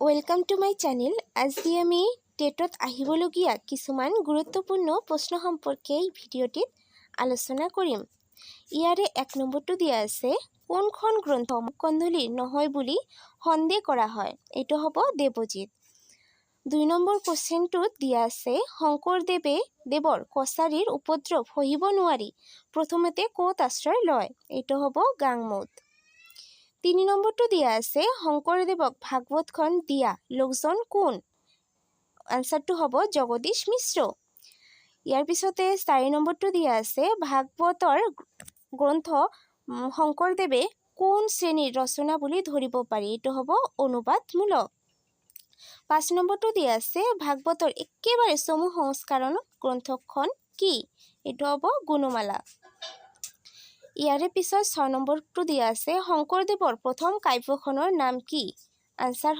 Welcome to my channel. আজি আমি টেটত আহিবলগীয়া কিছুমান গুৰুত্বপূৰ্ণ প্ৰশ্ন সম্পৰ্কে এই ভিডিঅ'টিত আলোচনা কৰিম। ইয়াৰে 1 নম্বৰটো দিয়া আছে কোনখন গ্ৰন্থ কন্দলীৰ নহয় বুলি সন্দেহ কৰা হয়। এইটো হ'ব দেৱজিৎ। 2 নম্বৰ কোৱেশ্চনটোত দিয়া আছে শংকৰদেৱৰ কছাৰীৰ উপদ্ৰৱ সহিব নোৱাৰি প্ৰথমতে ক'ত আশ্ৰয় লয়। এইটো হ'ব গাংমুত। 3 নম্বৰটো দিয়া আছে শংকৰদেৱক ভাগৱতখন দিয়া লোকজন কোন। আনসাৰটো হ'ব জগদীশ মিশ্ৰ। ইয়াৰ পিছতে 4 নম্বৰটো দিয়া আছে ভাগৱতৰ গ্ৰন্থ শংকৰদেৱে কোন শ্ৰেণীৰ ৰচনা বুলি ধৰিব পাৰি। এইটো হ'ব অনুবাদমূলক। 5 নম্বৰটো দিয়া আছে ভাগৱতৰ একেবাৰে চমু সংস্কৰণ গ্ৰন্থখন কি। এইটো হ'ব গুণমালা। ইয়াৰে পিছত 6 নম্বৰটো দিয়া আছে শংকৰদেৱৰ প্ৰথম কাব্যখনৰ নাম কি। আনসাৰ হ'ব